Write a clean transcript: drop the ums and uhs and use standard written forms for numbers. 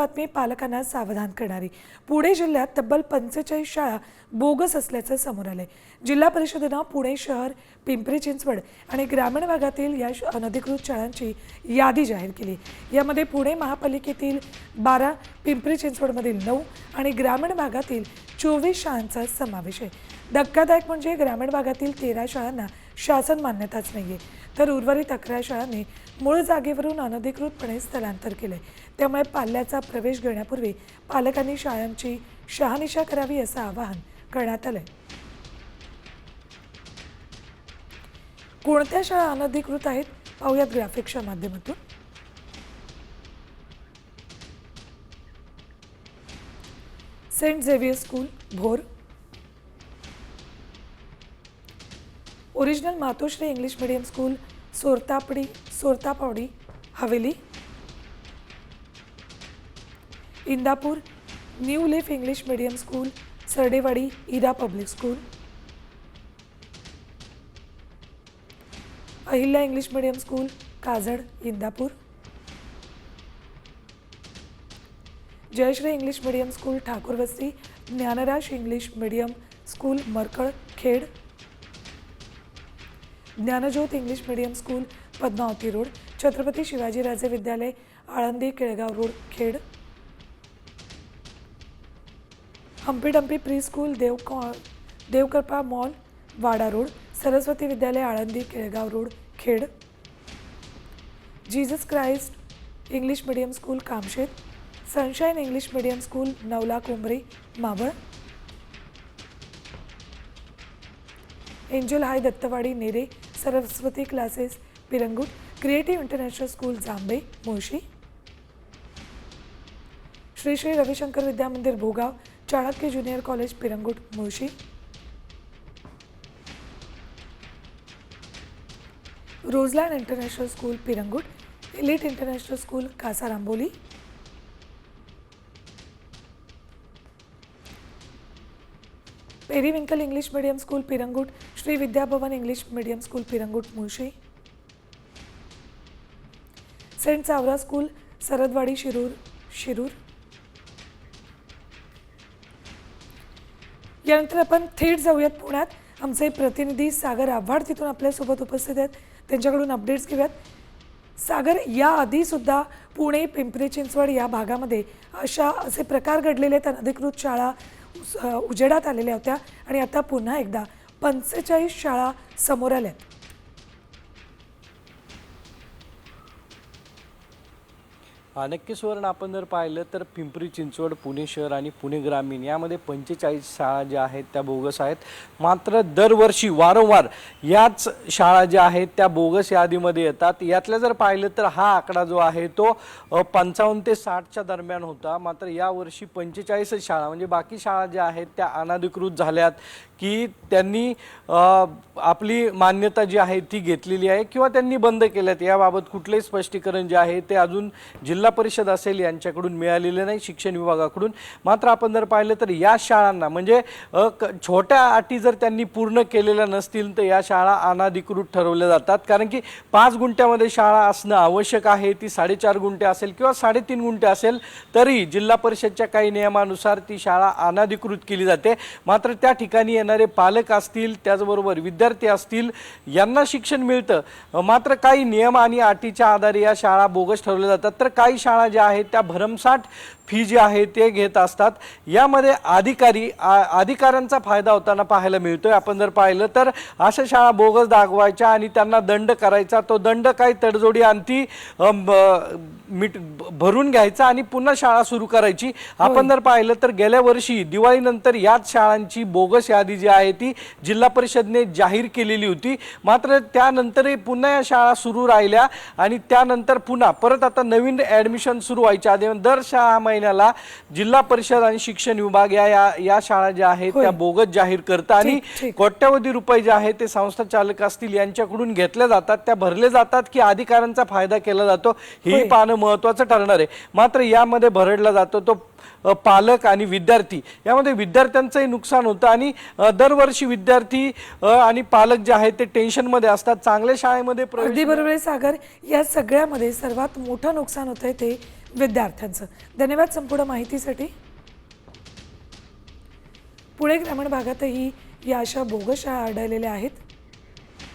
बातमी पालकांना सावधान करणारी। पुणे जिल्ह्यात तब्बल 45 शाळा बोगस असल्याचं समोर आलंय। जिल्हा परिषदेनं पुणे शहर, पिंपरी चिंचवड आणि ग्रामीण भागातील या अनधिकृत शाळांची यादी जाहीर केली। यामध्ये पुणे महापालिकेतील 12, पिंपरी चिंचवडमधील 9 आणि ग्रामीण भागातील 24 शाळांचा समावेश आहे। धक्कादायक म्हणजे ग्रामीण भागातील 13 शाळांना शासन मान्यताच नाहीये, तर उर्वरित 11 शाळांनी मूळ जागेवरून अनधिकृतपणे स्थलांतर केले। त्यामुळे पाल्याचा प्रवेश घेण्यापूर्वी पालकांनी शाळांची शहानिशा करावी असं आवाहन करण्यात आलंय। कोणत्या शाळा अनधिकृत आहेत पाहूयात ग्राफिक्सच्या माध्यमातून। Saint Xavier school Bhor, original Matoshri English medium school Sortapawadi Haveli, Indapur new leaf English medium school Saradewadi Ira public school, Ahilya English medium school Kajad Indapur, Jayashree English medium school Thakurvasti, Dnyanraj English medium school Markal Khed, Dnyanjyot English medium school Padmavati road, Chhatrapati Shivajiraje Vidyalaya Alandi Kelgaon road Khed, humpty dumpty pre school देवकरपा मॉल Wada road, Saraswati Vidyalaya Alandi Kelgaon road Khed, Jesus Christ English medium school Kamshet, sunshine English medium school Navla Kombri Maval, angel high Dattawadi Nere, Saraswati classes Pirangut, creative international school Jambe Mulshi, Shri Shri Ravishankar Vidya Mandir Bhogav, Chanakya junior college Pirangut Mulshi, Roseland international school Pirangut, elite international school Kasarambholi, periwinkle English medium school Pirangut, Shri Vidyabhavan English medium school Pirangut Mulshi, saint सावरा school Saradwadi Shirur. यानंतर आपण थेट जाऊयात पुण्यात। आमचे प्रतिनिधी सागर आव्हाड तिथून आपल्यासोबत उपस्थित आहेत, त्यांच्याकडून अपडेट्स घेऊयात। सागर, याआधी सुद्धा पुणे, पिंपरी चिंचवड या भागामध्ये असे प्रकार घडलेले आहेत, अनधिकृत शाळा उजेडात आलेल्या होत्या आणि आता पुन्हा एकदा 45 शाळा समोर आल्यात। नक्कीच सुवर्ण, आपण जर पाहिलं तर पिंपरी चिंचवड, पुणे शहर आणि पुणे ग्रामीण यामध्ये 45 शाळा ज्या आहेत त्या बोगस आहेत। मात्र दरवर्षी वारंवार याच शाळा ज्या आहेत त्या बोगस यादीमध्ये येतात। यातल्या जर पाहिलं तर हा आकडा जो आहे तो 55 ते 60च्या दरम्यान होता। मात्र यावर्षी 45 शाळा म्हणजे बाकी शाळा ज्या आहेत त्या अनधिकृत झाल्यात की त्यांनी आपली मान्यता जी आहे ती घेतलेली आहे किंवा त्यांनी बंद केल्यात। याबाबत कुठलेही स्पष्टीकरण जे आहे ते अजून जिल्हा परिषद असेल यांच्याकडून मिळालेले नाही, शिक्षण विभागाकडून। मात्र आपण जर पाहिलं तर या शाळांना म्हणजे छोट्या अटी जर त्यांनी पूर्ण केलेल्या नसतील तर या शाळा अनधिकृत ठरवल्या जातात। कारण की 5 गुंठ्यामध्ये शाळा असणं आवश्यक आहे, ती 4.5 गुंठे असेल किंवा 3.5 गुंठे असेल तरी जिल्हा परिषदच्या काही नियमानुसार ती शाळा अनधिकृत केली जाते। मात्र त्या ठिकाणी येणारे पालक असतील, त्याचबरोबर विद्यार्थी असतील, यांना शिक्षण मिळतं। मात्र काही नियम आणि अटीच्या आधारे या शाळा बोगस ठरवल्या जातात। तर काही शाळा ज्या आहेत त्या भरमसाठ फी जी आहे ते घेत असतात। यामध्ये अधिकाऱ्यांचा फायदा होताना पाहायला मिळतोय। आपण जर पाहिलं तर अशा शाळा बोगस दाखवायच्या आणि त्यांना दंड करायचा, तो दंड काही तडजोडी आणती भरून घ्यायचा आणि पुन्हा शाळा सुरू करायची। आपण जर पाहिलं तर गेल्या वर्षी दिवाळीनंतर याच शाळांची बोगस यादी जी आहे ती जिल्हा परिषदेने जाहीर केलेली होती। मात्र त्यानंतरही पुन्हा या शाळा सुरू राहिल्या आणि त्यानंतर पुन्हा परत आता नवीन ॲडमिशन सुरू व्हायच्या आधी दर 6 महिन्याला जिल्हा परिषद आणि शिक्षण विभाग या शाळा ज्या आहेत त्या बोगस जाहीर करतात आणि कोट्यवधी रुपये जे आहेत ते संस्था चालक असतील यांच्याकडून घेतले जातात, त्या भरले जातात की अधिकाऱ्यांचा फायदा केला जातो हे पाहणं महत्त्वाचं ठरणार आहे। मात्र यामध्ये भरडला जातो तो पालक आणि विद्यार्थी, यामध्ये विद्यार्थ्यांचंही नुकसान होतं आणि दरवर्षी विद्यार्थी आणि पालक जे आहेत ते टेन्शनमध्ये असतात। चांगल्या शाळेमध्ये अगदी बरोबर आहे सागर, या सगळ्यामध्ये सर्वात मोठं नुकसान होतंय ते विद्यार्थ्यांचं. धन्यवाद संपूर्ण माहितीसाठी. पुणे ग्रामीण भागातही या अशा बोगस शाळा आढळलेल्या आहेत.